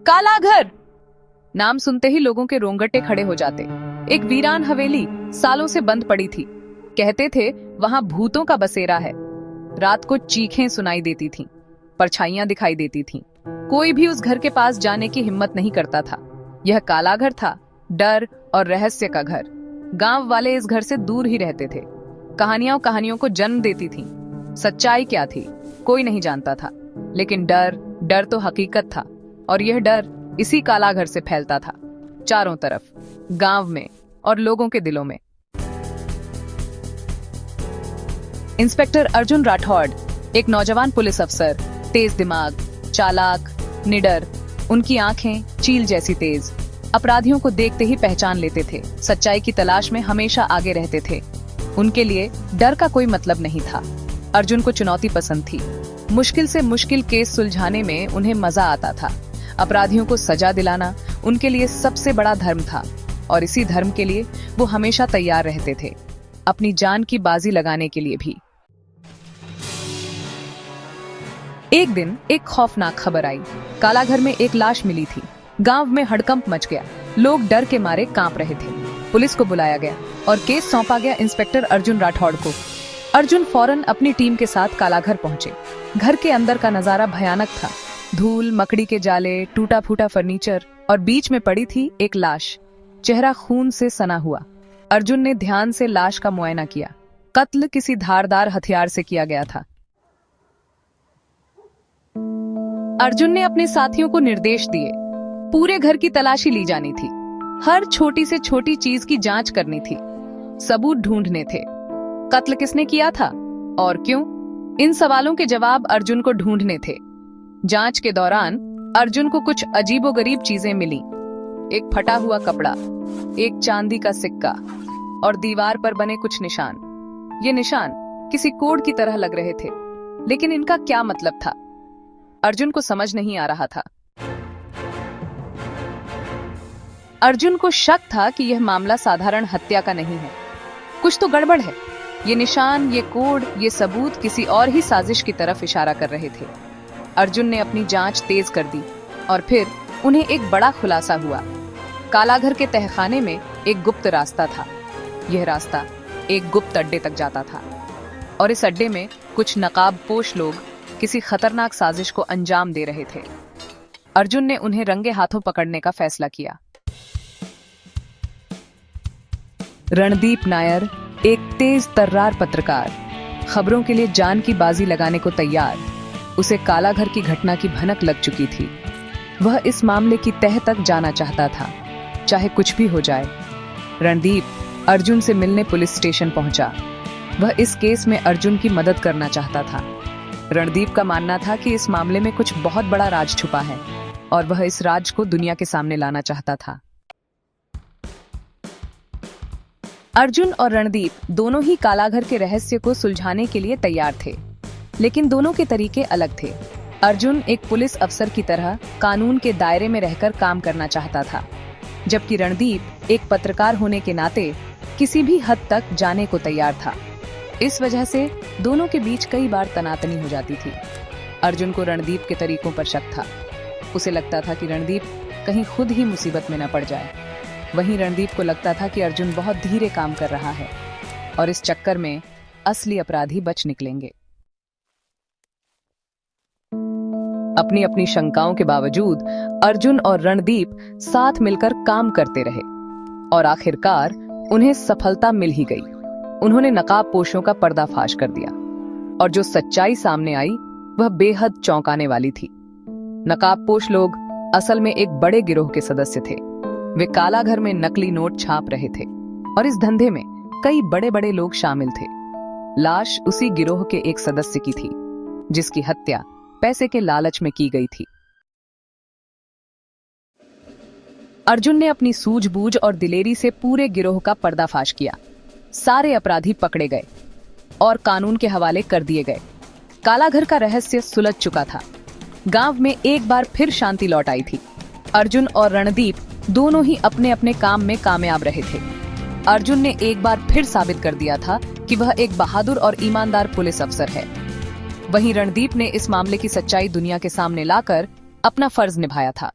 काला घर। नाम सुनते ही लोगों के रोंगटे खड़े हो जाते। एक वीरान हवेली सालों से बंद पड़ी थी। कहते थे वहां भूतों का बसेरा है। रात को चीखें सुनाई देती थीं, परछाइयां दिखाई देती थीं। कोई भी उस घर के पास जाने की हिम्मत नहीं करता था। यह काला घर था, डर और रहस्य का घर। गांव वाले इस घर से दूर ही रहते थे। कहानियों को जन्म देती थीं। सच्चाई क्या थी कोई नहीं जानता था, लेकिन डर तो हकीकत था। और यह डर इसी काला घर से फैलता था, चारों तरफ, गांव में और लोगों के दिलों में। इंस्पेक्टर अर्जुन राठौड़ एक नौजवान पुलिस अफसर, तेज दिमाग, चालाक, निडर, उनकी आंखें चील जैसी तेज। अपराधियों को देखते ही पहचान लेते थे, सच्चाई की तलाश में हमेशा आगे रहते थे। उनके लिए डर का कोई मतलब नहीं था। अर्जुन को चुनौती पसंद थी। मुश्किल से मुश्किल केस सुलझाने में उन्हें मजा आता था। अपराधियों को सजा दिलाना उनके लिए सबसे बड़ा धर्म था, और इसी धर्म के लिए वो हमेशा तैयार रहते थे, अपनी जान की बाजी लगाने के लिए भी। एक दिन एक खौफनाक खबर आई। काला घर में एक लाश मिली थी। गांव में हड़कंप मच गया। लोग डर के मारे कांप रहे थे। पुलिस को बुलाया गया और केस सौंपा गया इंस्पेक्टर अर्जुन राठौड़ को। अर्जुन फौरन अपनी टीम के साथ काला घर पहुंचे। घर के अंदर का नजारा भयानक था। धूल, मकड़ी के जाले, टूटा फूटा फर्नीचर, और बीच में पड़ी थी एक लाश, चेहरा खून से सना हुआ। अर्जुन ने ध्यान से लाश का मुआयना किया। कत्ल किसी धारदार हथियार से किया गया था। अर्जुन ने अपने साथियों को निर्देश दिए। पूरे घर की तलाशी ली जानी थी। हर छोटी से छोटी चीज की जांच करनी थी। सबूत ढूंढने थे। कत्ल किसने किया था और क्यों, इन सवालों के जवाब अर्जुन को ढूंढने थे। जांच के दौरान अर्जुन को कुछ अजीबोगरीब चीजें मिली। एक फटा हुआ कपड़ा, एक चांदी का सिक्का, और दीवार पर बने कुछ निशान। ये निशान किसी कोड की तरह लग रहे थे, लेकिन इनका क्या मतलब था, अर्जुन को समझ नहीं आ रहा था। अर्जुन को शक था कि यह मामला साधारण हत्या का नहीं है। कुछ तो गड़बड़ है। ये निशान, ये कोड, ये सबूत किसी और ही साजिश की तरफ इशारा कर रहे थे। अर्जुन ने अपनी जांच तेज कर दी, और फिर उन्हें एक बड़ा खुलासा हुआ। काला घर के तहखाने में एक गुप्त रास्ता था। यह रास्ता एक गुप्त अड्डे तक जाता था, और इस अड्डे में कुछ नकाबपोश लोग किसी खतरनाक साजिश को अंजाम दे रहे थे। अर्जुन ने उन्हें रंगे हाथों पकड़ने का फैसला किया। रणदीप नायर, एक तेज तर्रार पत्रकार, खबरों के लिए जान की बाजी लगाने को तैयार। उसे काला घर की घटना की भनक लग चुकी थी। वह इस मामले की तह तक जाना चाहता था, चाहे कुछ भी हो जाए। रणदीप अर्जुन से मिलने पुलिस स्टेशन पहुंचा। वह इस केस में अर्जुन की मदद करना चाहता था। रणदीप का मानना था कि इस मामले में कुछ बहुत बड़ा राज छुपा है, और वह इस राज को दुनिया के सामने लाना चाहता था। अर्जुन और रणदीप दोनों ही काला घर के रहस्य को सुलझाने के लिए तैयार थे, लेकिन दोनों के तरीके अलग थे। अर्जुन एक पुलिस अफसर की तरह कानून के दायरे में रहकर काम करना चाहता था, जबकि रणदीप एक पत्रकार होने के नाते किसी भी हद तक जाने को तैयार था। इस वजह से दोनों के बीच कई बार तनातनी हो जाती थी। अर्जुन को रणदीप के तरीकों पर शक था। उसे लगता था कि रणदीप कहीं खुद ही मुसीबत में न पड़ जाए। वहीं रणदीप को लगता था कि अर्जुन बहुत धीरे काम कर रहा है, और इस चक्कर में असली अपराधी बच निकलेंगे। अपनी अपनी शंकाओं के बावजूद अर्जुन और रणदीप साथ मिलकर काम करते रहे, और आखिरकार उन्हें सफलता मिल ही गई। उन्होंने नकाबपोशों का पर्दाफाश कर दिया, और जो सच्चाई सामने आई वह बेहद चौंकाने वाली थी। नकाबपोश लोग असल में एक बड़े गिरोह के सदस्य थे। वे काला घर में नकली नोट छाप रहे थे, और इस धंधे में कई बड़े बड़े लोग शामिल थे। लाश उसी गिरोह के एक सदस्य की थी, जिसकी हत्या पैसे के लालच में की गई थी। अर्जुन ने अपनी सूझबूझ और दिलेरी से पूरे गिरोह का पर्दाफाश किया। सारे अपराधी पकड़े गए और कानून के हवाले कर दिए गए। काला घर का रहस्य सुलझ चुका था। गांव में एक बार फिर शांति लौट आई थी। अर्जुन और रणदीप दोनों ही अपने अपने काम में कामयाब रहे थे। अर्जुन ने एक बार फिर साबित कर दिया था कि वह एक बहादुर और ईमानदार पुलिस अफसर है। वहीं रणदीप ने इस मामले की सच्चाई दुनिया के सामने लाकर अपना फर्ज निभाया था।